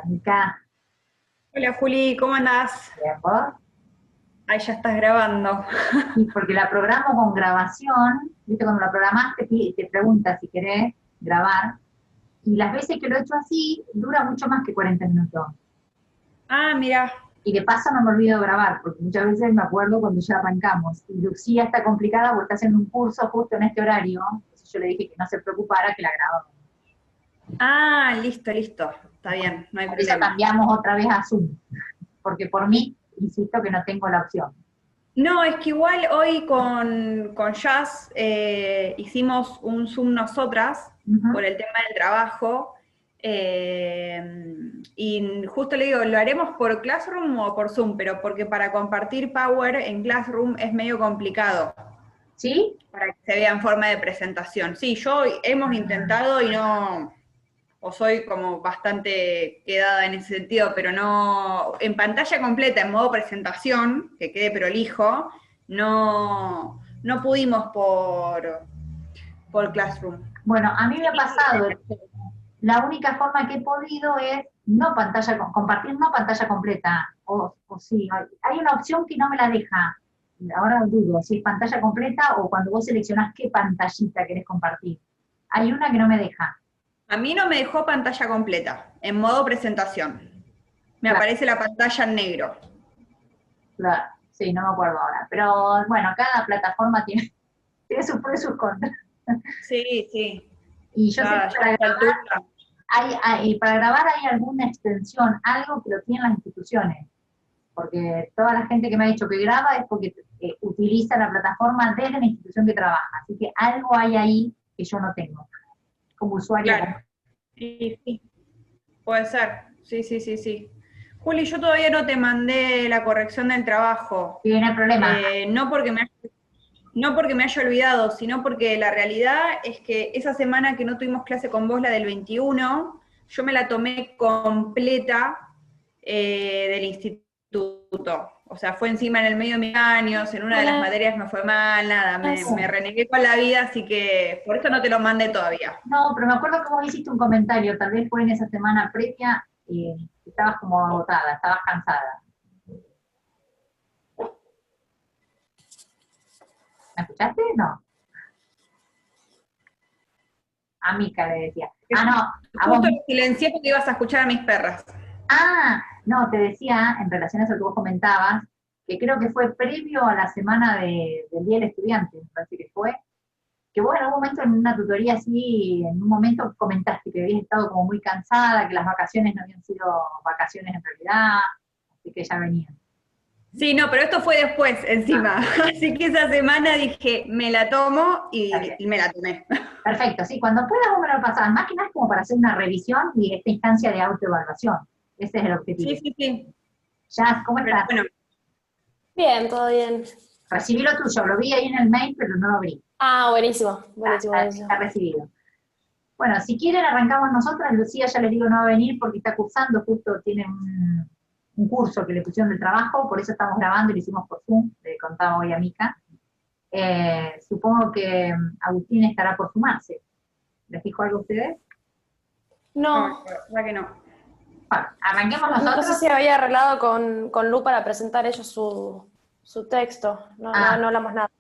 Mica, Hola Juli, ¿cómo andás? ¿bien vos? Ahí ya estás grabando. Sí, porque la programo con grabación, viste, cuando la programás te pregunta si querés grabar, y las veces que lo he hecho así, dura mucho más que 40 minutos. Ah, mira. Y de paso no me olvido de grabar, porque muchas veces me acuerdo cuando ya arrancamos. Y Lucía está complicada porque está haciendo un curso justo en este horario, entonces yo le dije que no se preocupara, que la grababa. Ah, listo, listo. Está Bueno, bien, no hay por eso problema. cambiamos otra vez a Zoom, porque por mí, insisto que no tengo la opción. No, es que igual hoy con Jazz hicimos un Zoom nosotras por Ujú. el tema del trabajo. Y justo le digo, ¿lo haremos por Classroom o por Zoom? Pero porque para compartir Power en Classroom es medio complicado, ¿Sí? para que se vea en forma de presentación. Sí, yo hemos Ah. intentado y no, o soy como bastante quedada en ese sentido, pero no, en pantalla completa, en modo presentación, que quede prolijo, no pudimos por Classroom. Bueno, a mí me Sí, ha pasado, la única forma que he podido es no pantalla, compartir no pantalla completa, o sí, hay una opción que no me la deja, ahora dudo, si es pantalla completa o cuando vos seleccionás qué pantallita querés compartir. Hay una que no me deja. a mí no me dejó pantalla completa, en modo presentación. Me Claro, aparece la pantalla en negro. claro, sí, no me acuerdo ahora. Pero bueno, cada plataforma tiene, tiene sus pros y sus contras. Sí, sí, Y yo sé que ya a esta altura. para grabar hay alguna extensión, algo que lo tienen las instituciones. Porque toda la gente que me ha dicho que graba es porque utiliza la plataforma desde la institución que trabaja. Así que algo hay ahí que yo no tengo, como usuaria. Claro, sí, sí, puede ser. Sí, sí, sí, sí. Juli, yo todavía no te mandé la corrección del trabajo. Sí, no hay problema. No porque no porque me haya olvidado, sino porque la realidad es que esa semana que no tuvimos clase con vos, la del 21, yo me la tomé completa del instituto. O sea, fue encima en el medio de mis años, en una de las Buenas. materias me fue mal, nada, me renegué con la vida, así que por eso no te lo mandé todavía. No, pero me acuerdo que vos hiciste un comentario, tal vez fue en esa semana previa, estabas como agotada, estabas cansada. ¿Me escuchaste? No, a Mica le decía. Ah, no, a vos. Justo lo silencié porque ibas a escuchar a mis perras. Ah, no, te decía, en relación a eso que vos comentabas, que creo que fue previo a la semana del Día del Estudiante, me parece que fue, que vos en algún momento en una tutoría así, en un momento comentaste que habías estado como muy cansada, que las vacaciones no habían sido vacaciones en realidad, así que ya venían. Sí, no, pero esto fue después, Ah, encima. Así que esa semana dije, me la tomo está bien. y me la tomé. Perfecto, sí, cuando puedas vos me lo pasás, más que nada es como para hacer una revisión y esta instancia de autoevaluación. Ese es el Sí, objetivo. sí, sí. Jazz, ¿cómo Pero estás? bueno, Bien, todo bien. Recibí lo tuyo, lo vi ahí en el mail, pero no lo abrí. Ah, buenísimo, buenísimo, Está buenísimo. recibido. Bueno, si quieren arrancamos nosotras, Lucía ya les digo no va a venir porque está cursando, justo tiene un curso que le pusieron de trabajo, por eso estamos grabando y lo hicimos por Zoom, le contaba hoy a Mica. Supongo que Agustín estará por sumarse. ¿Les dijo algo a ustedes? no, No, la verdad que no. Bueno, arranquemos no sé nosotros. si había arreglado con Lu para presentar ellos su texto. Ah, No hablamos nada.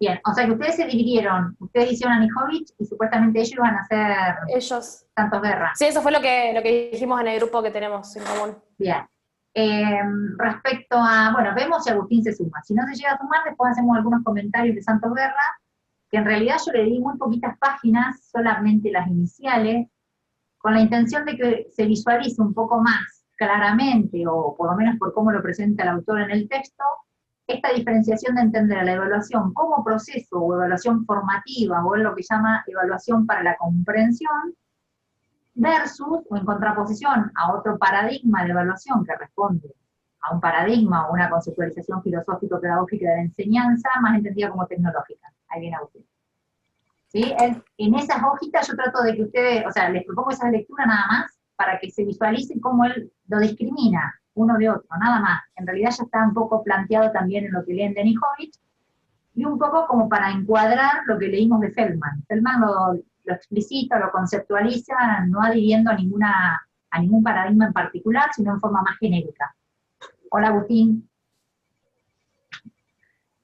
bien, o sea que ustedes se dividieron, ustedes hicieron a Nijovic y supuestamente ellos iban a hacer Ellos. Santos Guerra. Sí, eso fue lo que dijimos en el grupo que tenemos en común. Bien. Eh, Respecto a, bueno, vemos si Agustín se suma. Si no se llega a sumar, después hacemos algunos comentarios de Santos Guerra, que en realidad yo le di muy poquitas páginas, solamente las iniciales, con la intención de que se visualice un poco más claramente, o por lo menos por cómo lo presenta el autor en el texto, esta diferenciación de entender a la evaluación como proceso o evaluación formativa, o en lo que llama evaluación para la comprensión, versus o en contraposición a otro paradigma de evaluación que responde a un paradigma o una conceptualización filosófico-pedagógica de la enseñanza, más entendida como tecnológica. Ahí viene usted. ¿Sí? En esas hojitas yo trato de que ustedes, o sea, les propongo esa lectura nada más para que se visualice cómo él lo discrimina uno de otro, nada más. En realidad ya está un poco planteado también en lo que leen de Nijovic, y un poco como para encuadrar lo que leímos de Feldman. Feldman lo explicita, lo conceptualiza, no adhiriendo a a ningún paradigma en particular, sino en forma más genérica. Hola, Agustín.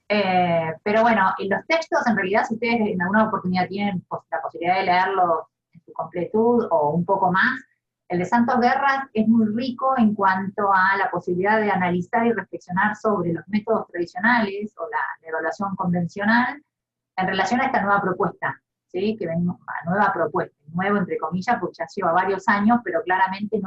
Pero bueno, los textos, en realidad, si ustedes en alguna oportunidad tienen la posibilidad de leerlos en su completud o un poco más, el de Santos Guerras es muy rico en cuanto a la posibilidad de analizar y reflexionar sobre los métodos tradicionales o la evaluación convencional en relación a esta nueva propuesta, ¿sí? Que venimos, nueva propuesta, nuevo entre comillas, porque ya lleva varios años, pero claramente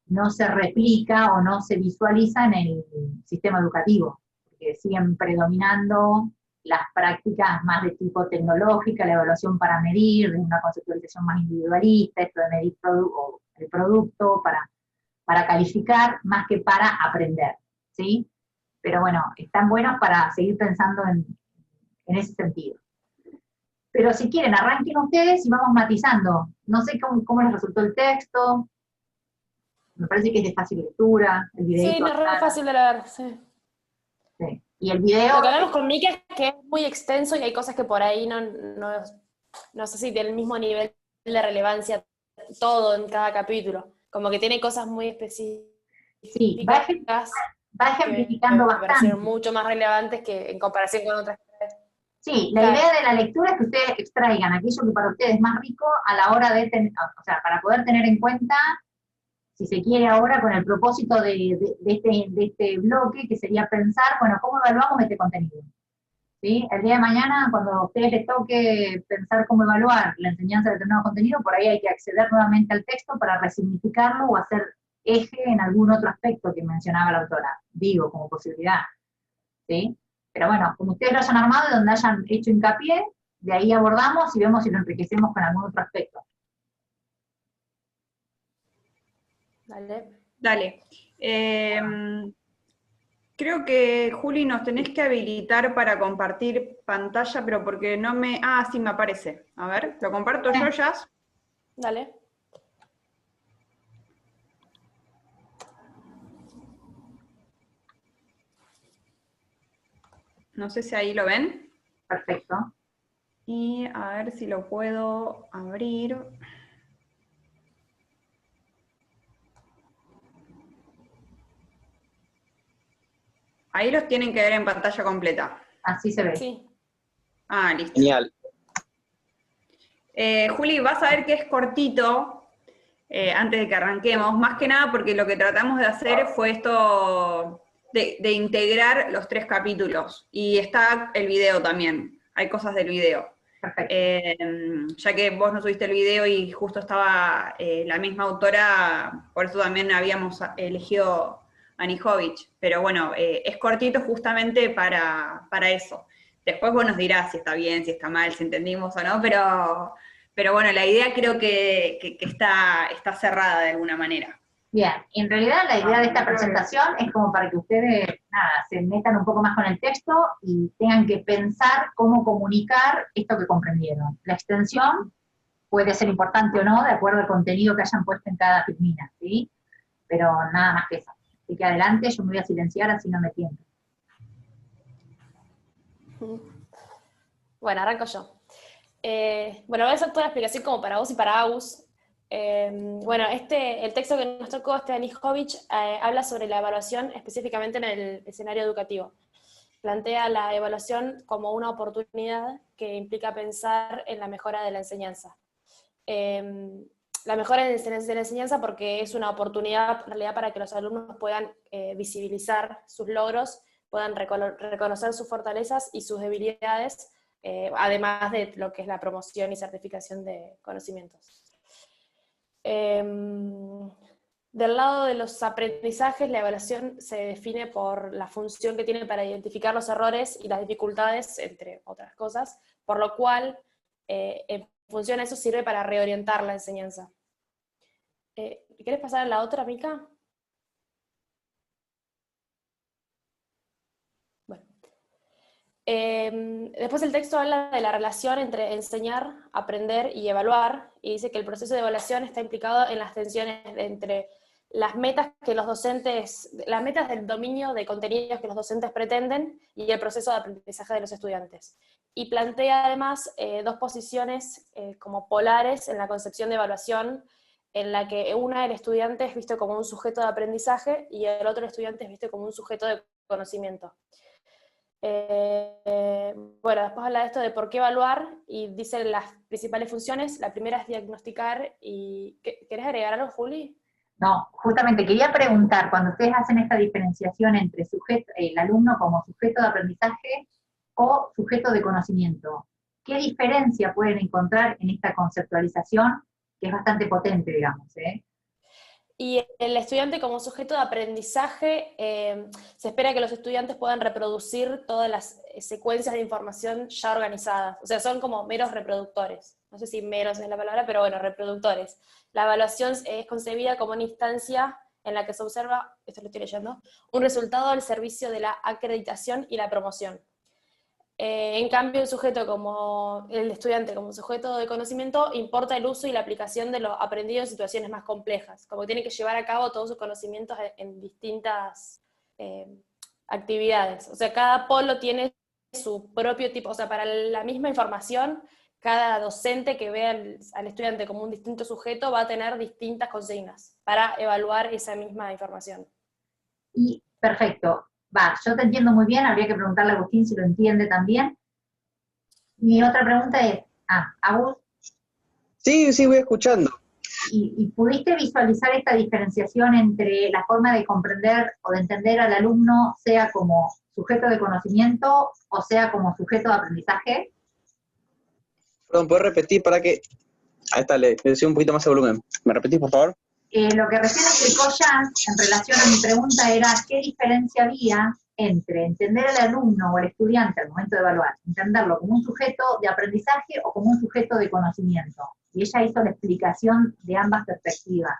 no se replica o no se visualiza en el sistema educativo, porque siguen predominando las prácticas más de tipo tecnológica, la evaluación para medir, de una conceptualización más individualista, esto de medir el producto para calificar, más que para aprender, ¿sí? Pero bueno, están buenos para seguir pensando en ese sentido. Pero si quieren, arranquen ustedes y vamos matizando. No sé cómo les resultó el texto, me parece que es de fácil lectura, el video. Sí, no es re fácil de leer, sí. Sí. Y el video... Lo que hablamos con Mika es que es muy extenso y hay cosas que por ahí no sé si tiene el mismo nivel de relevancia todo en cada capítulo. Como que tiene cosas muy específicas. Sí, va ejemplificando que me bastante. parecieron mucho más relevantes que en comparación con otras. Sí, la idea de la lectura es que ustedes extraigan aquello que para ustedes es más rico a la hora de tener, o sea, para poder tener en cuenta, si se quiere ahora, con el propósito de este bloque, que sería pensar, bueno, ¿cómo evaluamos este contenido? ¿Sí? El día de mañana, cuando a ustedes les toque pensar cómo evaluar la enseñanza de determinado contenido, por ahí hay que acceder nuevamente al texto para resignificarlo o hacer eje en algún otro aspecto que mencionaba la autora, digo, como posibilidad. ¿Sí? Pero bueno, como ustedes lo hayan armado y donde hayan hecho hincapié, de ahí abordamos y vemos si lo enriquecemos con algún otro aspecto. Dale. Creo que, Juli, nos tenés que habilitar para compartir pantalla, pero porque no me... Ah, sí, me aparece. A ver, ¿lo comparto yo, Jazz? Dale. No sé si ahí lo ven. Perfecto. Y a ver si lo puedo abrir. Ahí los tienen que ver en pantalla completa. Así se ve. Sí. Ah, listo. Genial. Juli, vas a ver que es cortito, antes de que arranquemos, más que nada porque lo que tratamos de hacer fue esto de integrar los 3 capítulos, y está el video también, hay cosas del video. Perfecto. Ya que vos no subiste el video y justo estaba la misma autora, por eso también habíamos elegido a Nijovic, pero bueno, es cortito justamente para eso. Después vos nos dirás si está bien, si está mal, si entendimos o no, pero bueno, la idea creo que está cerrada de alguna manera. Bien, en realidad la idea de esta presentación es como para que ustedes, nada, se metan un poco más con el texto y tengan que pensar cómo comunicar esto que comprendieron. La extensión puede ser importante o no, de acuerdo al contenido que hayan puesto en cada filmina, ¿sí? Pero nada más que eso. Así que adelante, yo me voy a silenciar, así no me tiento. Bueno, arranco yo. Bueno, voy a hacer toda la explicación como para vos y para Agus. Bueno, el texto que nos tocó, Nijovic, habla sobre la evaluación específicamente en el escenario educativo. Plantea la evaluación como una oportunidad que implica pensar en la mejora de la enseñanza. La mejora de la enseñanza porque es una oportunidad en realidad para que los alumnos puedan visibilizar sus logros, puedan reconocer sus fortalezas y sus debilidades, además de lo que es la promoción y certificación de conocimientos. Del lado de los aprendizajes, la evaluación se define por la función que tiene para identificar los errores y las dificultades, entre otras cosas, por lo cual, en función a eso, sirve para reorientar la enseñanza. ¿Querés pasar a la otra, Mika? Bueno. Después el texto habla de la relación entre enseñar, aprender y evaluar, y dice que el proceso de evaluación está implicado en las tensiones entre las metas las metas del dominio de contenidos que los docentes pretenden y el proceso de aprendizaje de los estudiantes. Y plantea además 2 posiciones como polares en la concepción de evaluación, en la que el estudiante es visto como un sujeto de aprendizaje y el otro estudiante es visto como un sujeto de conocimiento. Bueno, después habla de esto de por qué evaluar, y dice las principales funciones. La primera es diagnosticar, y ¿querés agregar algo, Juli? No, justamente quería preguntar, cuando ustedes hacen esta diferenciación entre el alumno como sujeto de aprendizaje o sujeto de conocimiento, ¿qué diferencia pueden encontrar en esta conceptualización, que es bastante potente, digamos, ¿eh? Y el estudiante como sujeto de aprendizaje, se espera que los estudiantes puedan reproducir todas las secuencias de información ya organizadas. O sea, son como meros reproductores. No sé si meros es la palabra, pero bueno, reproductores. La evaluación es concebida como una instancia en la que se observa, esto lo estoy leyendo, un resultado al servicio de la acreditación y la promoción. En cambio, el estudiante como sujeto de conocimiento importa el uso y la aplicación de lo aprendido en situaciones más complejas, como tiene que llevar a cabo todos sus conocimientos en distintas actividades. O sea, cada polo tiene su propio tipo, o sea, para la misma información, cada docente que vea al estudiante como un distinto sujeto va a tener distintas consignas para evaluar esa misma información. Y perfecto, yo te entiendo muy bien, habría que preguntarle a Agustín si lo entiende también. Mi otra pregunta es, Agus, Sí, sí, voy escuchando. ¿y pudiste visualizar esta diferenciación entre la forma de comprender o de entender al alumno, sea como sujeto de conocimiento o sea como sujeto de aprendizaje? Perdón, ¿puedo repetir para que...? Ahí está, le decía un poquito más de volumen. ¿Me repetís, por favor? Lo que recién explicó Jans en relación a mi pregunta era qué diferencia había entre entender al alumno o al estudiante al momento de evaluar, entenderlo como un sujeto de aprendizaje o como un sujeto de conocimiento. Y ella hizo la explicación de ambas perspectivas.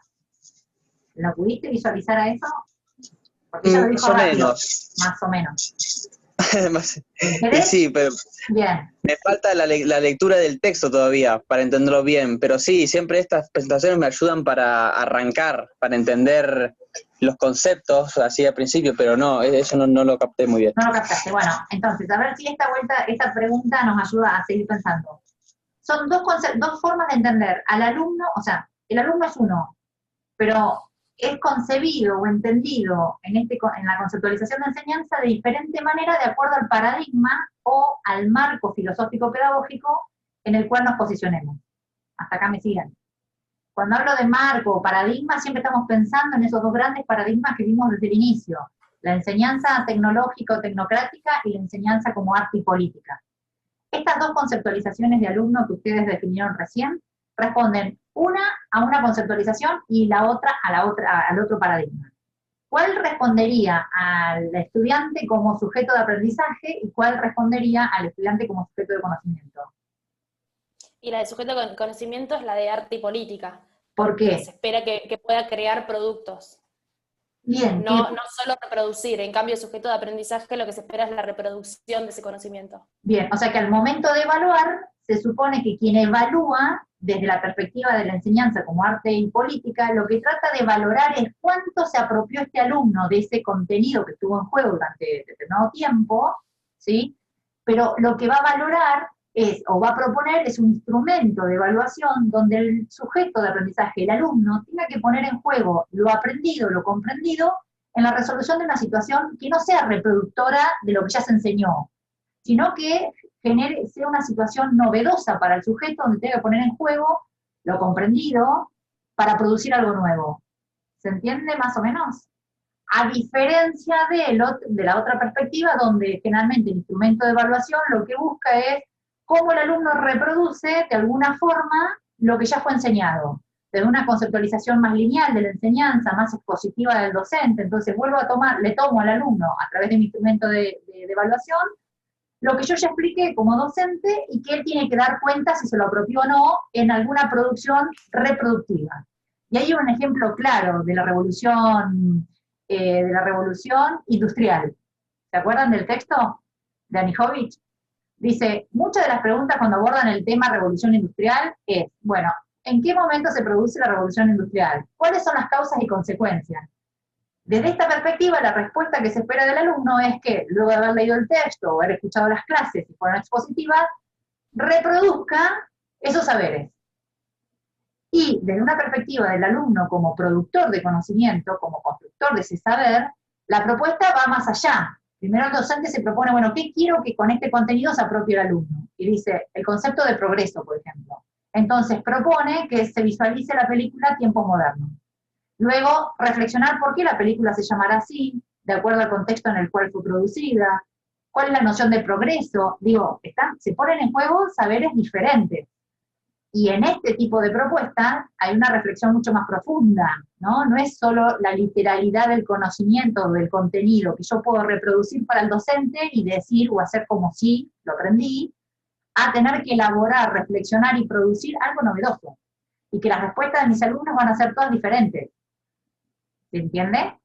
¿Lo pudiste visualizar a eso? Porque ella lo dijo Más o rápido, menos. más o menos. Y ¿Querés? sí, pero Bien. me falta la lectura del texto todavía para entenderlo bien, pero sí, siempre estas presentaciones me ayudan para arrancar, para entender los conceptos así al principio, pero no, eso no lo capté muy bien. No lo captaste. Bueno, entonces, a ver si esta pregunta nos ayuda a seguir pensando. Son dos formas de entender al alumno, o sea, el alumno es uno, pero es concebido o entendido en la conceptualización de enseñanza de diferente manera de acuerdo al paradigma o al marco filosófico-pedagógico en el cual nos posicionemos. Hasta acá me siguen. Cuando hablo de marco o paradigma, siempre estamos pensando en esos dos grandes paradigmas que vimos desde el inicio, la enseñanza tecnológica o tecnocrática y la enseñanza como arte y política. Estas dos conceptualizaciones de alumno que ustedes definieron recién responden una a una conceptualización y la otra al otro paradigma. ¿Cuál respondería al estudiante como sujeto de aprendizaje y cuál respondería al estudiante como sujeto de conocimiento? Y la de sujeto con conocimiento es la de arte y política. ¿Por qué? Se espera que pueda crear productos. Bien. No solo reproducir. En cambio, el sujeto de aprendizaje lo que se espera es la reproducción de ese conocimiento. Bien, o sea que al momento de evaluar, se supone que quien evalúa desde la perspectiva de la enseñanza como arte y política, lo que trata de valorar es cuánto se apropió este alumno de ese contenido que estuvo en juego durante determinado tiempo, ¿sí? Pero lo que va a valorar o va a proponer es un instrumento de evaluación donde el sujeto de aprendizaje, el alumno, tenga que poner en juego lo aprendido, lo comprendido, en la resolución de una situación que no sea reproductora de lo que ya se enseñó, sino que sea una situación novedosa para el sujeto donde tenga que poner en juego lo comprendido para producir algo nuevo. ¿Se entiende más o menos? A diferencia de la otra perspectiva, donde generalmente el instrumento de evaluación lo que busca es cómo el alumno reproduce de alguna forma lo que ya fue enseñado, desde una conceptualización más lineal de la enseñanza, más expositiva del docente. Entonces le tomo al alumno a través de mi instrumento de evaluación lo que yo ya expliqué como docente y que él tiene que dar cuenta si se lo apropió o no en alguna producción reproductiva. Y hay un ejemplo claro de la revolución industrial. ¿Se acuerdan del texto de Anijovic? Dice, muchas de las preguntas cuando abordan el tema revolución industrial es, bueno, ¿en qué momento se produce la revolución industrial? ¿Cuáles son las causas y consecuencias? Desde esta perspectiva, la respuesta que se espera del alumno es que, luego de haber leído el texto o haber escuchado las clases y fueron expositivas, reproduzca esos saberes. Y desde una perspectiva del alumno como productor de conocimiento, como constructor de ese saber, la propuesta va más allá. Primero el docente se propone, bueno, ¿qué quiero que con este contenido se apropie el alumno? Y dice, el concepto de progreso, por ejemplo. Entonces propone que se visualice la película Tiempos Modernos. Luego, reflexionar por qué la película se llamará así, de acuerdo al contexto en el cual fue producida, cuál es la noción de progreso. Digo, se ponen en juego saberes diferentes. Y en este tipo de propuestas hay una reflexión mucho más profunda, ¿no? No es solo la literalidad del conocimiento, del contenido, que yo puedo reproducir para el docente y decir o hacer como si lo aprendí, a tener que elaborar, reflexionar y producir algo novedoso. Y que las respuestas de mis alumnos van a ser todas diferentes. ¿Se entiende?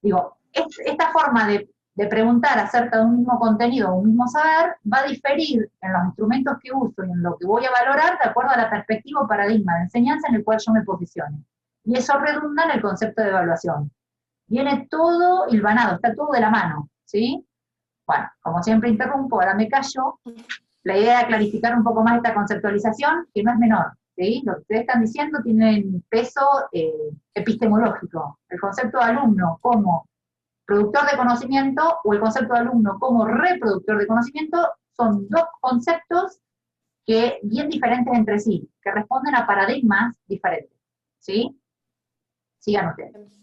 Digo, esta forma de preguntar acerca de un mismo contenido o un mismo saber va a diferir en los instrumentos que uso y en lo que voy a valorar de acuerdo a la perspectiva o paradigma de enseñanza en el cual yo me posicione. Y eso redunda en el concepto de evaluación. Viene todo hilvanado, está todo de la mano, ¿sí? Bueno, como siempre interrumpo, ahora me callo. La idea era clarificar un poco más esta conceptualización, que no es menor, ¿sí? Lo que ustedes están diciendo tiene peso epistemológico. El concepto de alumno como productor de conocimiento o el concepto de alumno como reproductor de conocimiento son dos conceptos que bien diferentes entre sí, que responden a paradigmas diferentes, ¿sí? Sigan ustedes.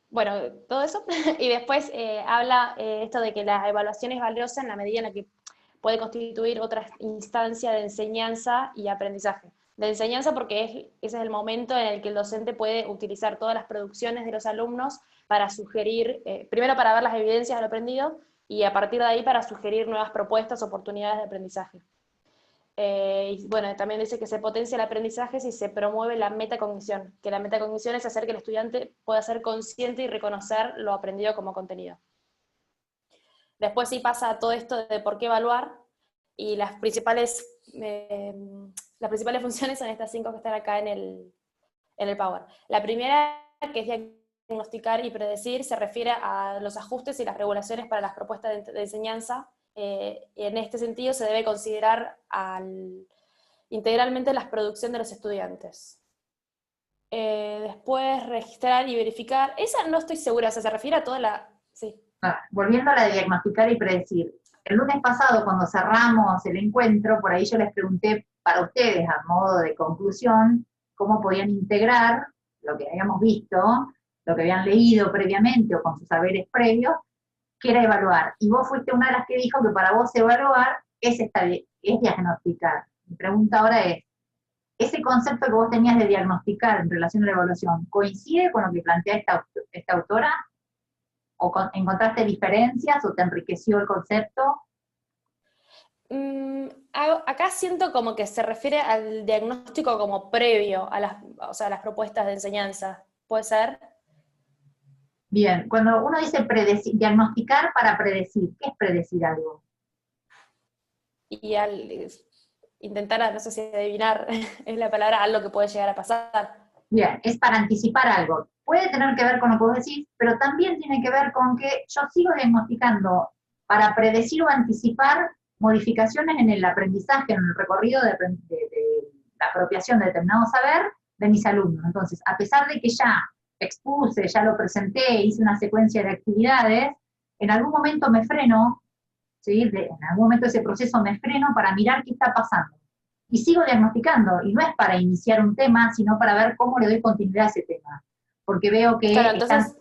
Bueno, todo eso. Y después habla esto de que la evaluación es valiosa en la medida en la que puede constituir otra instancia de enseñanza y aprendizaje. De enseñanza porque ese es el momento en el que el docente puede utilizar todas las producciones de los alumnos para sugerir, primero para ver las evidencias de lo aprendido, y a partir de ahí para sugerir nuevas propuestas, oportunidades de aprendizaje. Y bueno, también dice que se potencia el aprendizaje si se promueve la metacognición, que la metacognición es hacer que el estudiante pueda ser consciente y reconocer lo aprendido como contenido. Después sí pasa a todo esto de por qué evaluar, y las principales funciones son estas 5 que están acá en el Power. La primera, que es diagnosticar y predecir, se refiere a los ajustes y las regulaciones para las propuestas de enseñanza. En este sentido se debe considerar integralmente la producción de los estudiantes. Después registrar y verificar, esa no estoy segura, o sea, se refiere a toda la... Sí. Volviendo a la de diagnosticar y predecir, el lunes pasado cuando cerramos el encuentro, por ahí yo les pregunté para ustedes, a modo de conclusión, cómo podían integrar lo que habíamos visto, lo que habían leído previamente o con sus saberes previos, que era evaluar. Y vos fuiste una de las que dijo que para vos evaluar es diagnosticar. Mi pregunta ahora es, ¿ese concepto que vos tenías de diagnosticar en relación a la evaluación coincide con lo que plantea esta autora? ¿O encontraste diferencias o te enriqueció el concepto? Acá siento como que se refiere al diagnóstico como previo a las propuestas de enseñanza. ¿Puede ser? Bien, cuando uno dice diagnosticar para predecir, ¿qué es predecir algo? Y al intentar, no sé si adivinar es la palabra, algo que puede llegar a pasar. Bien, es para anticipar algo. Puede tener que ver con lo que vos decís, pero también tiene que ver con que yo sigo diagnosticando para predecir o anticipar modificaciones en el aprendizaje, en el recorrido de la apropiación de determinado saber de mis alumnos. Entonces, a pesar de que ya expuse, ya lo presenté, hice una secuencia de actividades, en algún momento me freno, ¿sí? En algún momento de ese proceso me freno para mirar qué está pasando. Y sigo diagnosticando, y no es para iniciar un tema, sino para ver cómo le doy continuidad a ese tema. Porque veo que... Claro, entonces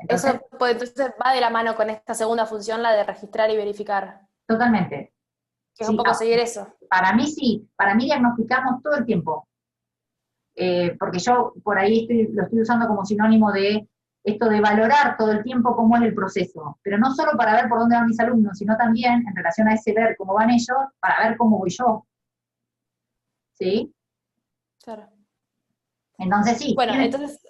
eso entonces va de la mano con esta segunda función, la de registrar y verificar. Totalmente. Que es un poco seguir eso. Para mí sí, para mí diagnosticamos todo el tiempo. Porque yo por ahí lo estoy usando como sinónimo de esto de valorar todo el tiempo cómo es el proceso, pero no solo para ver por dónde van mis alumnos, sino también en relación a ese ver cómo van ellos, para ver cómo voy yo. ¿Sí? Claro. Entonces sí. Bueno, entonces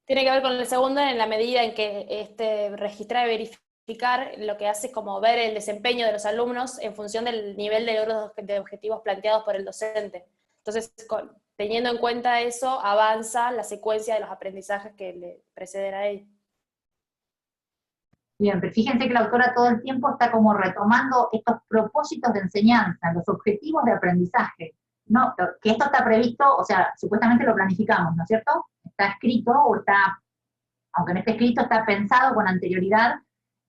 tiene que ver con el segundo en la medida en que registrar y verificar lo que hace es como ver el desempeño de los alumnos en función del nivel de logros de objetivos planteados por el docente. Entonces, teniendo en cuenta eso, avanza la secuencia de los aprendizajes que le preceden a él. Bien, pero fíjense que la autora todo el tiempo está como retomando estos propósitos de enseñanza, los objetivos de aprendizaje. no, que esto está previsto, o sea, supuestamente lo planificamos, ¿no es cierto? Está escrito o está, aunque no esté escrito, está pensado con anterioridad,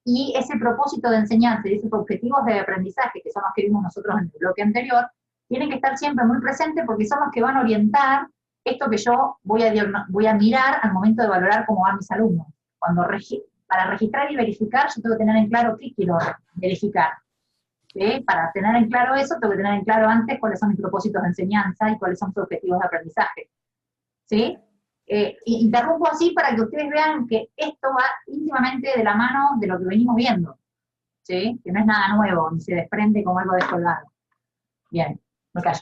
y ese propósito de enseñanza y esos objetivos de aprendizaje, que son los que vimos nosotros en el bloque anterior, tienen que estar siempre muy presentes porque son los que van a orientar esto que yo voy a mirar al momento de valorar cómo van mis alumnos. Para registrar y verificar, yo tengo que tener en claro qué quiero verificar. ¿Sí? Para tener en claro eso, tengo que tener en claro antes cuáles son mis propósitos de enseñanza y cuáles son mis objetivos de aprendizaje. ¿Sí? Interrumpo así para que ustedes vean que esto va íntimamente de la mano de lo que venimos viendo. ¿Sí? Que no es nada nuevo, ni se desprende como algo descolgado. Bien, me callo.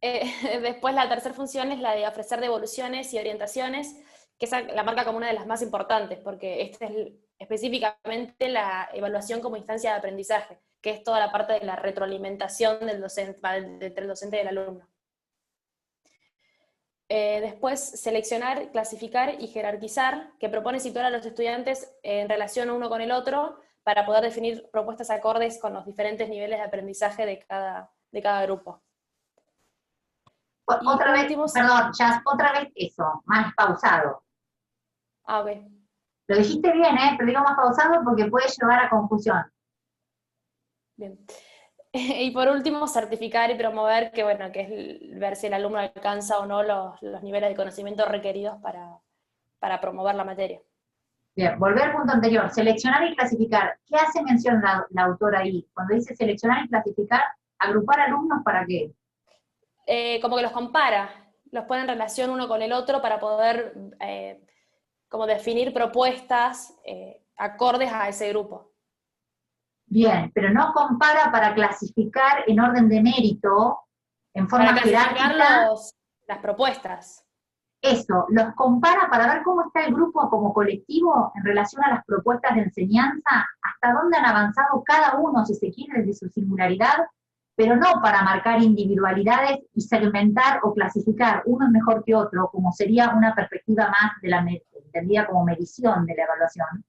Después la tercera función es la de ofrecer devoluciones y orientaciones, que esa la marca como una de las más importantes, porque esta es específicamente la evaluación como instancia de aprendizaje, que es toda la parte de la retroalimentación del docente, entre el docente y el alumno. Después, seleccionar, clasificar y jerarquizar, que propone situar a los estudiantes en relación uno con el otro para poder definir propuestas acordes con los diferentes niveles de aprendizaje de cada grupo. Otra vez, perdón, Jazz, otra vez eso, más pausado. Ah, ok. Lo dijiste bien, pero digo más pausado porque puede llevar a confusión. Bien. Y por último, certificar y promover, que bueno, que es ver si el alumno alcanza o no los niveles de conocimiento requeridos para promover la materia. Bien, volver al punto anterior, seleccionar y clasificar. ¿Qué hace mención la autora ahí? Cuando dice seleccionar y clasificar, ¿agrupar alumnos para qué? Como que los compara, los pone en relación uno con el otro para poder como definir propuestas acordes a ese grupo. Bien, pero no compara para clasificar en orden de mérito, en forma jerárquica. Las propuestas. Eso, los compara para ver cómo está el grupo como colectivo en relación a las propuestas de enseñanza, hasta dónde han avanzado cada uno, si se quiere, desde su singularidad, pero no para marcar individualidades y segmentar o clasificar, uno es mejor que otro, como sería una perspectiva más de entendida como medición de la evaluación,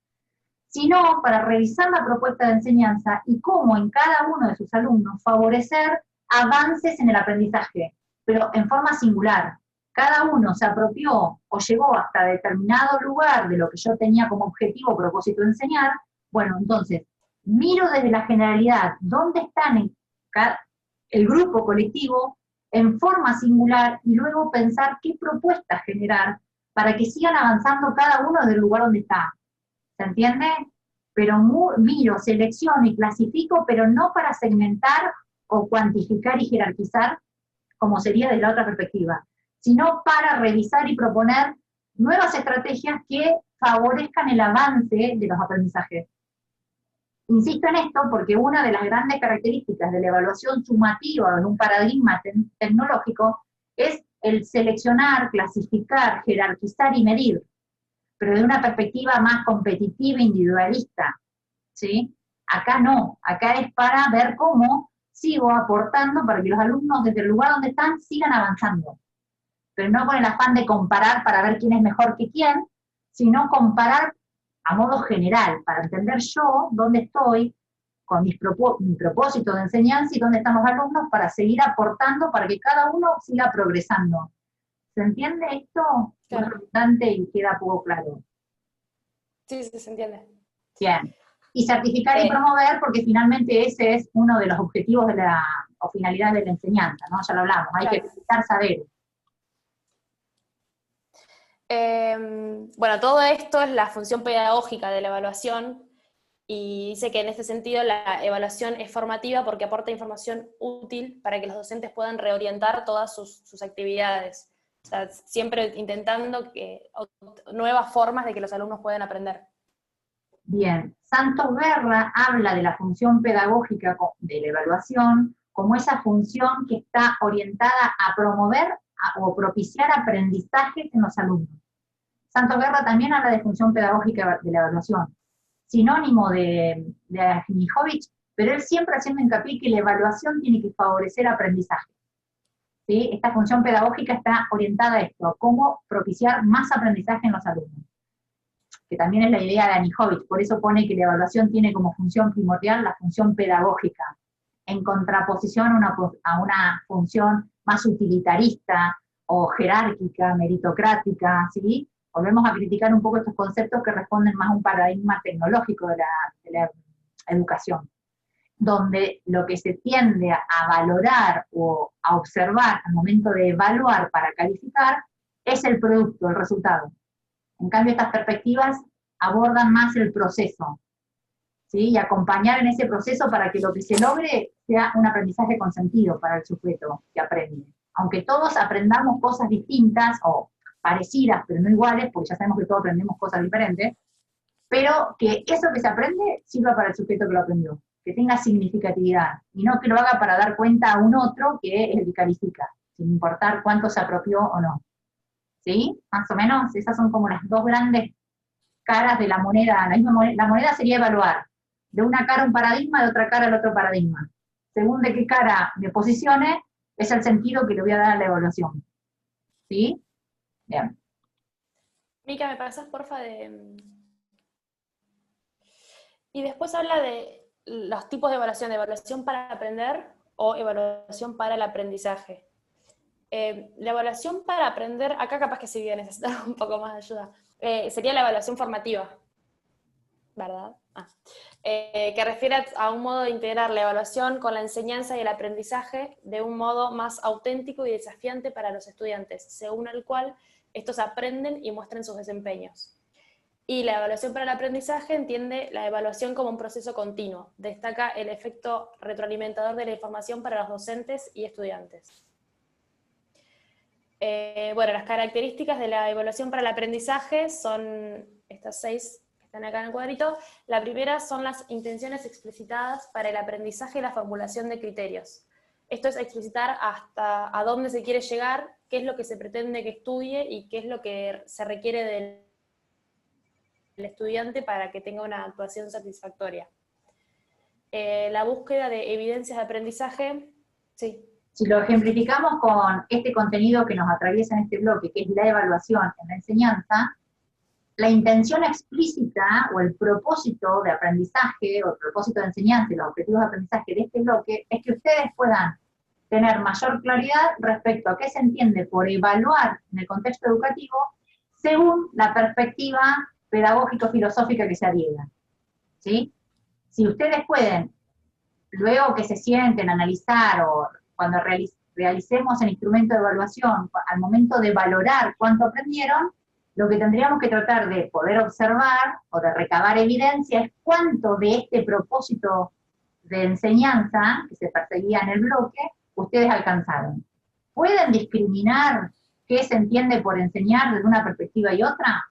sino para revisar la propuesta de enseñanza y cómo en cada uno de sus alumnos favorecer avances en el aprendizaje, pero en forma singular. Cada uno se apropió o llegó hasta determinado lugar de lo que yo tenía como objetivo o propósito de enseñar. Bueno, entonces, miro desde la generalidad dónde están el grupo colectivo en forma singular y luego pensar qué propuestas generar para que sigan avanzando cada uno del lugar donde está. ¿Se entiende? Pero miro, selecciono y clasifico, pero no para segmentar o cuantificar y jerarquizar, como sería desde la otra perspectiva, sino para revisar y proponer nuevas estrategias que favorezcan el avance de los aprendizajes. Insisto en esto porque una de las grandes características de la evaluación sumativa en un paradigma tecnológico es el seleccionar, clasificar, jerarquizar y medir, pero de una perspectiva más competitiva e individualista, ¿sí? Acá no, acá es para ver cómo sigo aportando para que los alumnos desde el lugar donde están sigan avanzando, pero no con el afán de comparar para ver quién es mejor que quién, sino comparar a modo general, para entender yo dónde estoy con mi propósito de enseñanza y dónde están los alumnos para seguir aportando para que cada uno siga progresando. ¿Se entiende esto? Claro. Es redundante y queda poco claro. Sí, se entiende. Bien. Y certificar y promover, porque finalmente ese es uno de los objetivos o finalidades de la enseñanza, ¿no? Ya lo hablamos, hay que verificar saberes. Bueno, todo esto es la función pedagógica de la evaluación, y dice que en este sentido la evaluación es formativa porque aporta información útil para que los docentes puedan reorientar todas sus actividades. O sea, siempre intentando nuevas formas de que los alumnos puedan aprender. Bien, Santos Guerra habla de la función pedagógica de la evaluación como esa función que está orientada a promover o propiciar aprendizajes en los alumnos. Santos Guerra también habla de función pedagógica de la evaluación, sinónimo de Mijovic, pero él siempre haciendo hincapié que la evaluación tiene que favorecer aprendizaje. ¿Sí? Esta función pedagógica está orientada a esto, a cómo propiciar más aprendizaje en los alumnos, que también es la idea de Anijovic, por eso pone que la evaluación tiene como función primordial la función pedagógica, en contraposición a una función más utilitarista o jerárquica, meritocrática, ¿sí? Volvemos a criticar un poco estos conceptos que responden más a un paradigma tecnológico de la educación, donde lo que se tiende a valorar o a observar al momento de evaluar para calificar es el producto, el resultado. En cambio, estas perspectivas abordan más el proceso, ¿sí? Y acompañar en ese proceso para que lo que se logre sea un aprendizaje con sentido para el sujeto que aprende. Aunque todos aprendamos cosas distintas o parecidas, pero no iguales, porque ya sabemos que todos aprendemos cosas diferentes, pero que eso que se aprende sirva para el sujeto que lo aprendió, que tenga significatividad, y no que lo haga para dar cuenta a un otro que es el que califica, sin importar cuánto se apropió o no. ¿Sí? Más o menos, esas son como las dos grandes caras de la moneda. La moneda sería evaluar, de una cara un paradigma, de otra cara el otro paradigma. Según de qué cara me posicione, es el sentido que le voy a dar a la evaluación. ¿Sí? Bien. Mica, ¿me pasas, porfa, Y después habla de los tipos de evaluación para aprender o evaluación para el aprendizaje. La evaluación para aprender, acá capaz que sí voy a necesitar un poco más de ayuda, sería la evaluación formativa, ¿verdad? Que refiere a un modo de integrar la evaluación con la enseñanza y el aprendizaje de un modo más auténtico y desafiante para los estudiantes, según el cual estos aprenden y muestran sus desempeños. Y la evaluación para el aprendizaje entiende la evaluación como un proceso continuo. Destaca el efecto retroalimentador de la información para los docentes y estudiantes. Bueno, las características de la evaluación para el aprendizaje son estas 6 que están acá en el cuadrito. La primera son las intenciones explicitadas para el aprendizaje y la formulación de criterios. Esto es explicitar hasta a dónde se quiere llegar, qué es lo que se pretende que estudie y qué es lo que se requiere del estudiante para que tenga una actuación satisfactoria. La búsqueda de evidencias de aprendizaje, sí. Si lo ejemplificamos con este contenido que nos atraviesa en este bloque, que es la evaluación en la enseñanza, la intención explícita o el propósito de aprendizaje o el propósito de enseñanza y los objetivos de aprendizaje de este bloque es que ustedes puedan tener mayor claridad respecto a qué se entiende por evaluar en el contexto educativo según la perspectiva pedagógico-filosófica que se adhiera. ¿Sí? Si ustedes pueden, luego que se sienten a analizar o cuando realicemos el instrumento de evaluación, al momento de valorar cuánto aprendieron, lo que tendríamos que tratar de poder observar o de recabar evidencia es cuánto de este propósito de enseñanza que se perseguía en el bloque, ustedes alcanzaron. ¿Pueden discriminar qué se entiende por enseñar desde una perspectiva y otra?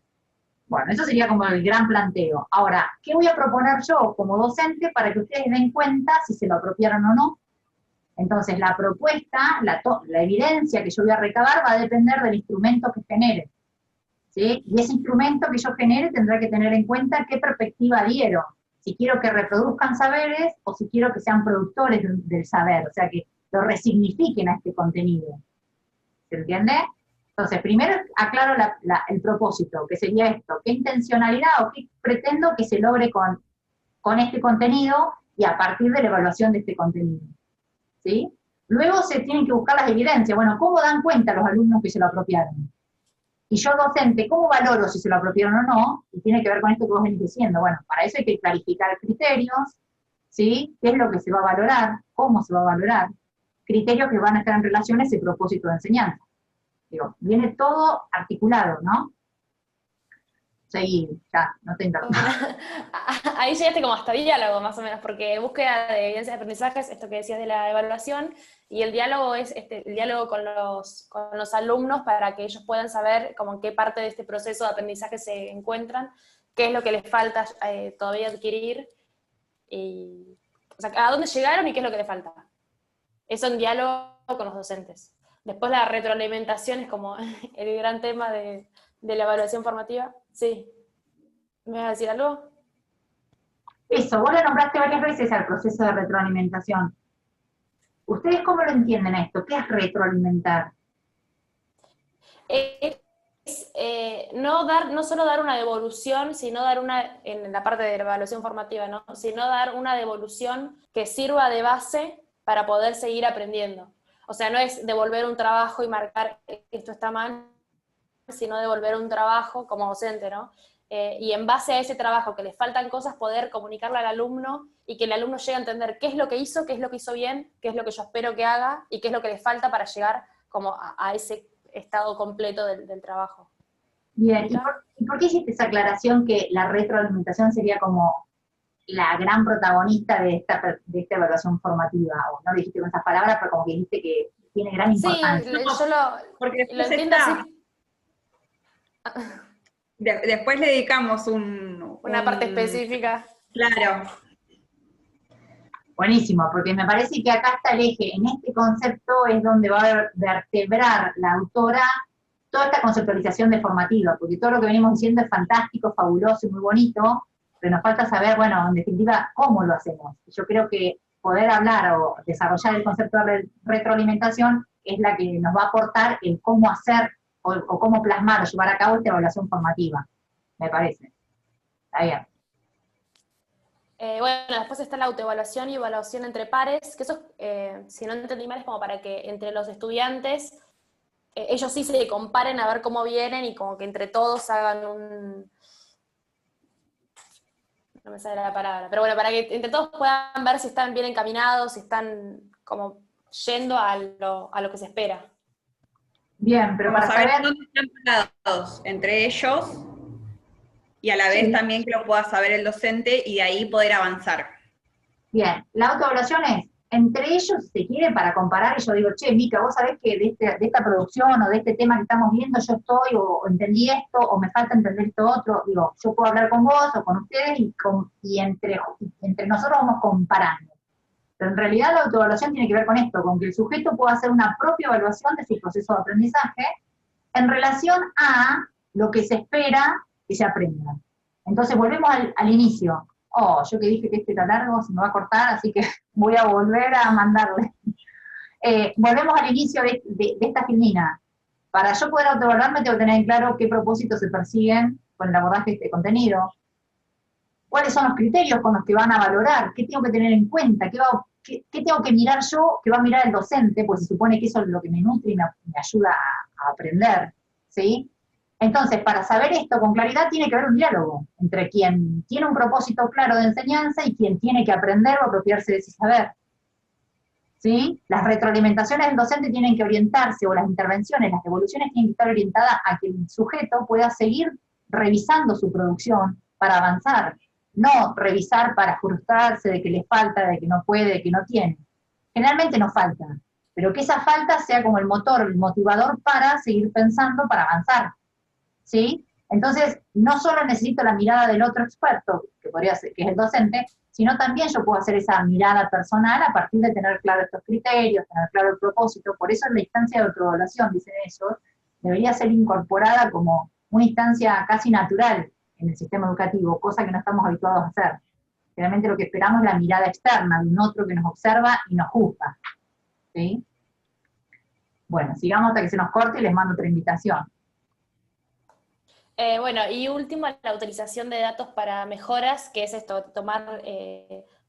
Bueno, eso sería como el gran planteo. Ahora, ¿qué voy a proponer yo como docente para que ustedes den cuenta si se lo apropiaron o no? Entonces, la propuesta, la evidencia que yo voy a recabar va a depender del instrumento que genere. ¿Sí? Y ese instrumento que yo genere tendrá que tener en cuenta qué perspectiva dieron. Si quiero que reproduzcan saberes o si quiero que sean productores del saber, o sea, que lo resignifiquen a este contenido. ¿Se entiende? Entonces, primero aclaro el propósito, que sería esto, qué intencionalidad o qué pretendo que se logre con este contenido y a partir de la evaluación de este contenido. ¿Sí? Luego se tienen que buscar las evidencias. Bueno, ¿cómo dan cuenta los alumnos que se lo apropiaron? Y yo, docente, ¿cómo valoro si se lo apropiaron o no? Y tiene que ver con esto que vos venís diciendo. Bueno, para eso hay que clarificar criterios, ¿sí? ¿Qué es lo que se va a valorar? ¿Cómo se va a valorar? Criterios que van a estar en relación a ese propósito de enseñanza. Digo, viene todo articulado, ¿no? Sí, ya, no te interrumpo. Ahí llegaste como hasta diálogo, más o menos, porque búsqueda de evidencias de aprendizajes, esto que decías de la evaluación, y el diálogo es el diálogo con los alumnos para que ellos puedan saber como en qué parte de este proceso de aprendizaje se encuentran, qué es lo que les falta todavía adquirir, y, o sea, a dónde llegaron y qué es lo que les falta. Eso en diálogo con los docentes. Después la retroalimentación es como el gran tema de la evaluación formativa. Sí. ¿Me vas a decir algo? Eso, vos lo nombraste varias veces al proceso de retroalimentación. ¿Ustedes cómo lo entienden esto? ¿Qué es retroalimentar? No solo dar una devolución, sino dar en la parte de la evaluación formativa, ¿no? Sino dar una devolución que sirva de base para poder seguir aprendiendo. O sea, no es devolver un trabajo y marcar esto está mal, sino devolver un trabajo como docente, ¿no? Y en base a ese trabajo que le faltan cosas, poder comunicarle al alumno y que el alumno llegue a entender qué es lo que hizo bien, qué es lo que yo espero que haga y qué es lo que le falta para llegar como a ese estado completo del trabajo. Bien, ¿y por qué hiciste esa aclaración que la retroalimentación sería como la gran protagonista de esta evaluación formativa? O no dijiste con esas palabras, pero como que dijiste que tiene gran importancia. Sí, yo Porque lo entiendo así. Después le dedicamos Una parte específica. Claro. Buenísimo, porque me parece que acá está el eje. En este concepto es donde va a vertebrar la autora toda esta conceptualización de formativa, porque todo lo que venimos diciendo es fantástico, fabuloso y muy bonito, pero nos falta saber, bueno, en definitiva, cómo lo hacemos. Yo creo que poder hablar o desarrollar el concepto de retroalimentación es la que nos va a aportar el cómo hacer o cómo plasmar o llevar a cabo esta evaluación formativa, me parece. Está bien. Bueno, después está la autoevaluación y evaluación entre pares, que eso, si no entendí mal, es como para que entre los estudiantes, ellos sí se comparen a ver cómo vienen y como que entre todos hagan no me sale la palabra, pero bueno, para que entre todos puedan ver si están bien encaminados, si están como yendo a lo que se espera. Bien, pero para saber dónde están parados entre ellos y a la vez también que lo pueda saber el docente y de ahí poder avanzar. Bien, la autoevaluación es, entre ellos, si se quiere, para comparar, y yo digo, che, Mica, vos sabés que de esta producción o de este tema que estamos viendo yo estoy, o entendí esto, o me falta entender esto otro, digo, yo puedo hablar con vos o con ustedes y entre nosotros vamos comparando. Pero en realidad la autoevaluación tiene que ver con esto, con que el sujeto pueda hacer una propia evaluación de su proceso de aprendizaje en relación a lo que se espera que se aprenda. Entonces volvemos al inicio. Oh, yo que dije que este era largo, se me va a cortar, así que voy a volver a mandarle. Volvemos al inicio de esta filmina. Para yo poder autoevaluarme tengo que tener en claro qué propósitos se persiguen con el abordaje de este contenido, cuáles son los criterios con los que van a valorar, qué tengo que tener en cuenta, qué tengo que mirar yo, qué va a mirar el docente, pues se supone que eso es lo que me nutre y me ayuda a aprender, ¿sí? Entonces, para saber esto con claridad tiene que haber un diálogo entre quien tiene un propósito claro de enseñanza y quien tiene que aprender o apropiarse de ese saber. ¿Sí? Las retroalimentaciones del docente tienen que orientarse, o las intervenciones, las devoluciones tienen que estar orientadas a que el sujeto pueda seguir revisando su producción para avanzar, no revisar para frustrarse de que le falta, de que no puede, de que no tiene. Generalmente nos falta, pero que esa falta sea como el motor, el motivador para seguir pensando, para avanzar. ¿Sí? Entonces, no solo necesito la mirada del otro experto, que podría ser, que es el docente, sino también yo puedo hacer esa mirada personal a partir de tener claro estos criterios, tener claro el propósito. Por eso en la instancia de autoevaluación, dicen ellos, debería ser incorporada como una instancia casi natural en el sistema educativo, cosa que no estamos habituados a hacer. Realmente lo que esperamos es la mirada externa de un otro que nos observa y nos juzga. ¿Sí? Bueno, sigamos hasta que se nos corte y les mando otra invitación. Bueno, y último, la utilización de datos para mejoras, que es esto, tomar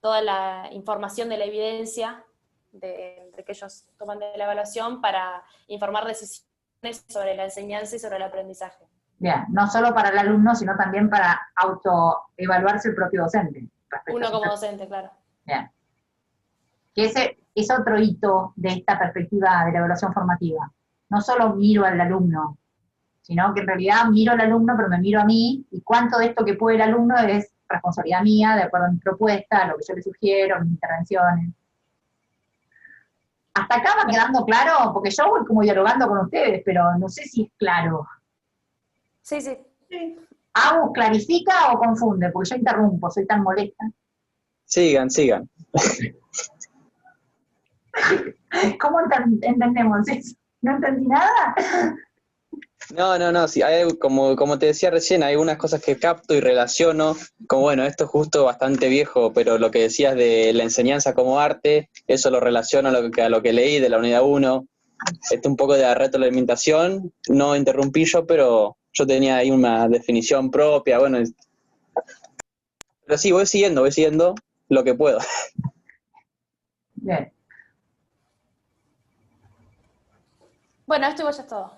toda la información de la evidencia de que ellos toman de la evaluación para informar decisiones sobre la enseñanza y sobre el aprendizaje. Bien, no solo para el alumno, sino también para autoevaluarse el propio docente. Uno como docente, claro. Bien. Que ese es otro hito de esta perspectiva de la evaluación formativa. No solo miro al alumno, sino que en realidad miro al alumno, pero me miro a mí, y cuánto de esto que puede el alumno es responsabilidad mía, de acuerdo a mi propuesta, a lo que yo le sugiero, mis intervenciones. Hasta acá va quedando claro, porque yo voy como dialogando con ustedes, pero no sé si es claro. Sí, sí. ¿Agus clarifica o confunde? Porque yo interrumpo, soy tan molesta. Sigan. ¿Cómo entendemos eso? ¿No entendí nada? No, sí, como te decía recién, hay algunas cosas que capto y relaciono, como bueno, esto es justo bastante viejo, pero lo que decías de la enseñanza como arte, eso lo relaciono a lo que leí de la unidad 1, un poco de la retroalimentación, no interrumpí yo, pero yo tenía ahí una definición propia, bueno, pero sí, voy siguiendo lo que puedo. Bien. Bueno, esto igual ya es todo.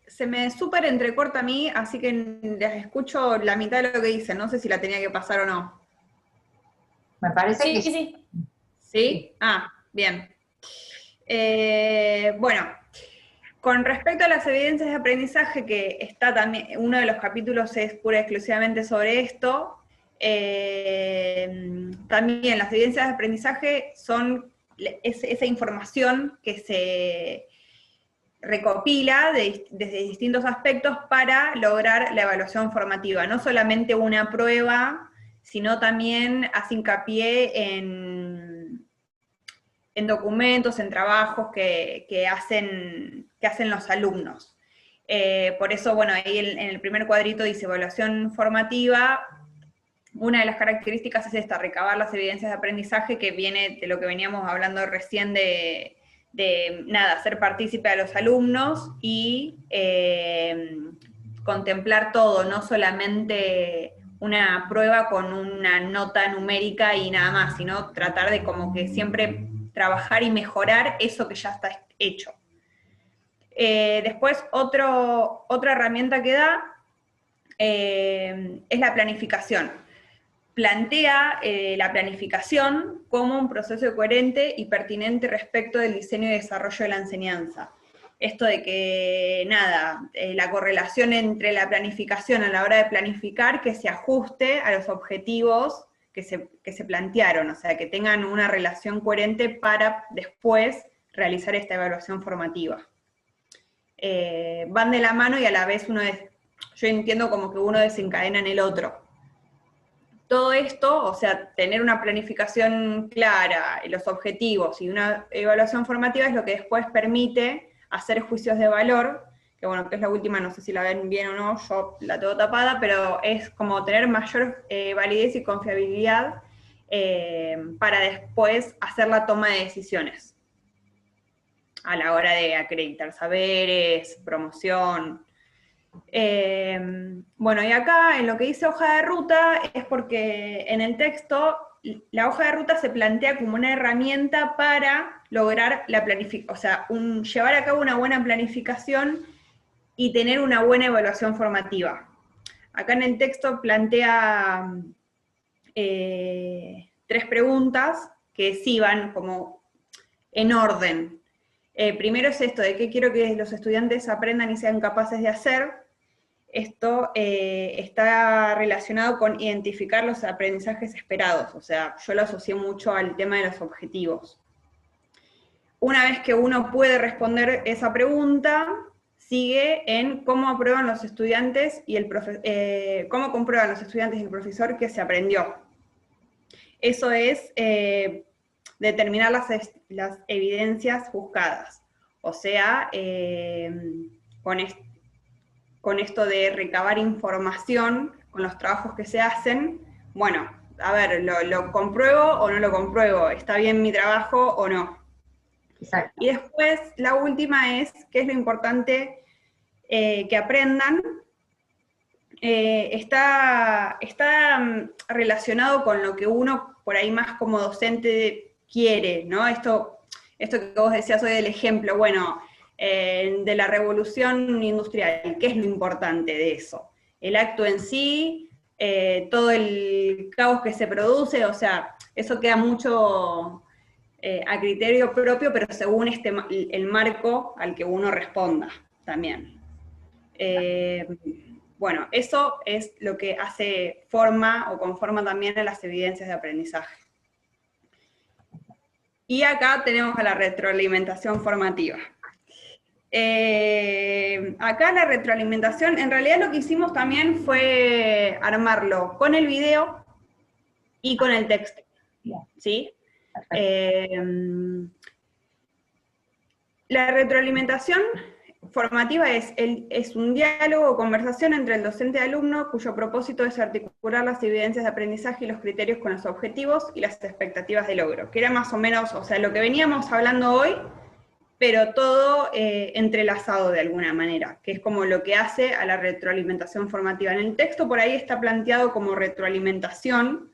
Se me súper entrecorta a mí, así que les escucho la mitad de lo que dicen. No sé si la tenía que pasar o no. Me parece Sí, que sí. ¿Sí? Ah, bien. Bueno, con respecto a las evidencias de aprendizaje, que está también, uno de los capítulos es pura y exclusivamente sobre esto, también las evidencias de aprendizaje son esa información que se recopila desde distintos aspectos para lograr la evaluación formativa. No solamente una prueba, sino también hace hincapié en documentos, en trabajos que hacen los alumnos. Por eso, bueno, ahí en el primer cuadrito dice evaluación formativa. Una de las características es esta, recabar las evidencias de aprendizaje, que viene de lo que veníamos hablando recién de nada, ser partícipe a los alumnos y contemplar todo, no solamente una prueba con una nota numérica y nada más, sino tratar de como que siempre trabajar y mejorar eso que ya está hecho. Después, otra herramienta que da es la planificación. Plantea la planificación como un proceso coherente y pertinente respecto del diseño y desarrollo de la enseñanza. Esto de que, nada, la correlación entre la planificación a la hora de planificar, que se ajuste a los objetivos que se plantearon, o sea, que tengan una relación coherente para después realizar esta evaluación formativa. Van de la mano y a la vez yo entiendo como que uno desencadena en el otro. Todo esto, o sea, tener una planificación clara, los objetivos y una evaluación formativa es lo que después permite hacer juicios de valor, que bueno, que es la última, no sé si la ven bien o no, yo la tengo tapada, pero es como tener mayor validez y confiabilidad para después hacer la toma de decisiones a la hora de acreditar saberes, promoción. Bueno, y acá en lo que dice hoja de ruta es porque en el texto la hoja de ruta se plantea como una herramienta para lograr la planificación, o sea, llevar a cabo una buena planificación y tener una buena evaluación formativa. Acá en el texto plantea 3 preguntas que sí van como en orden. Primero es esto, de qué quiero que los estudiantes aprendan y sean capaces de hacer. Esto está relacionado con identificar los aprendizajes esperados, o sea, yo lo asocié mucho al tema de los objetivos. Una vez que uno puede responder esa pregunta, sigue en cómo aprueban los estudiantes y cómo comprueban los estudiantes y el profesor que se aprendió. Eso es determinar las evidencias buscadas, o sea, con esto de recabar información con los trabajos que se hacen, bueno, a ver, ¿lo compruebo o no lo compruebo? ¿Está bien mi trabajo o no? Exacto. Y después, la última es, ¿qué es lo importante que aprendan? Está relacionado con lo que uno por ahí más como docente quiere, ¿no? Esto que vos decías hoy del ejemplo, bueno, de la revolución industrial, ¿qué es lo importante de eso? El acto en sí, todo el caos que se produce, o sea, eso queda mucho a criterio propio, pero según el marco al que uno responda también. Bueno, eso es lo que hace forma o conforma también a las evidencias de aprendizaje. Y acá tenemos a la retroalimentación formativa. Acá la retroalimentación, en realidad lo que hicimos también fue armarlo con el video y con el texto, ¿sí? La retroalimentación formativa es un diálogo o conversación entre el docente y alumno cuyo propósito es articular las evidencias de aprendizaje y los criterios con los objetivos y las expectativas de logro, que era más o menos, o sea, lo que veníamos hablando hoy, pero todo entrelazado de alguna manera, que es como lo que hace a la retroalimentación formativa. En el texto por ahí está planteado como retroalimentación,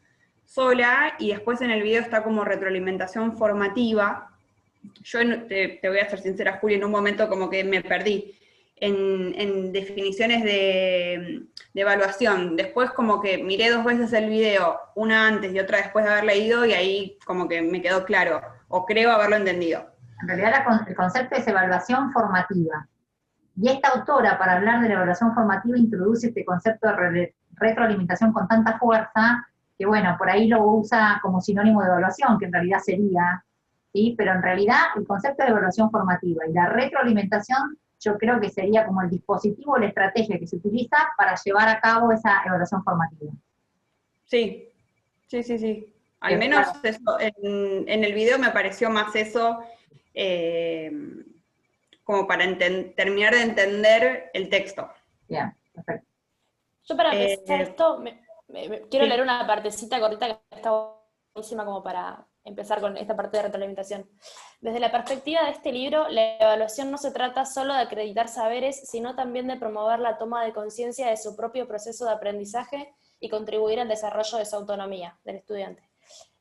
sola, y después en el video está como retroalimentación formativa. Yo te voy a ser sincera, Juli, en un momento como que me perdí en definiciones de evaluación. Después como que miré 2 veces el video, una antes y otra después de haber leído, y ahí como que me quedó claro, o creo haberlo entendido. En realidad el concepto es evaluación formativa. Y esta autora, para hablar de la evaluación formativa, introduce este concepto de retroalimentación con tanta fuerza, que bueno, por ahí lo usa como sinónimo de evaluación, que en realidad sería, ¿sí? Pero en realidad el concepto de evaluación formativa y la retroalimentación, yo creo que sería como el dispositivo, la estrategia que se utiliza para llevar a cabo esa evaluación formativa. Sí. Al menos eso, en el video me pareció más eso, como para terminar de entender el texto. Bien, perfecto. Yo para empezar esto, quiero Sí. leer una partecita cortita que está buenísima como para empezar con esta parte de retroalimentación. Desde la perspectiva de este libro, la evaluación no se trata solo de acreditar saberes, sino también de promover la toma de conciencia de su propio proceso de aprendizaje y contribuir al desarrollo de su autonomía, del estudiante.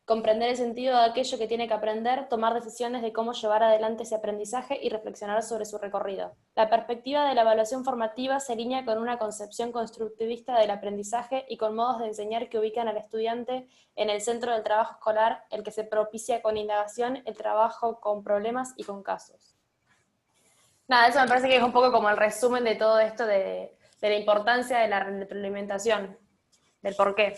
Comprender el sentido de aquello que tiene que aprender, tomar decisiones de cómo llevar adelante ese aprendizaje y reflexionar sobre su recorrido. La perspectiva de la evaluación formativa se alinea con una concepción constructivista del aprendizaje y con modos de enseñar que ubican al estudiante en el centro del trabajo escolar, el que se propicia con indagación el trabajo con problemas y con casos. Nada, eso me parece que es un poco como el resumen de todo esto de la importancia de la retroalimentación, del por qué.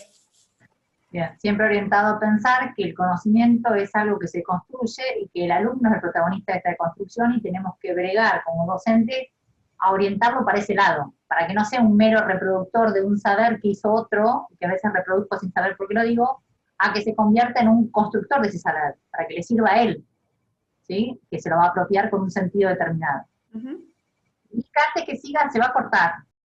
Bien, siempre orientado a pensar que el conocimiento es algo que se construye y que el alumno es el protagonista de esta construcción y tenemos que bregar como docente a orientarlo para ese lado, para que no sea un mero reproductor de un saber que hizo otro, que a veces reproduzco sin saber por qué lo digo, a que se convierta en un constructor de ese saber, para que le sirva a él, ¿sí? Que se lo va a apropiar con un sentido determinado. Uh-huh. Y antes que sigan se va a cortar.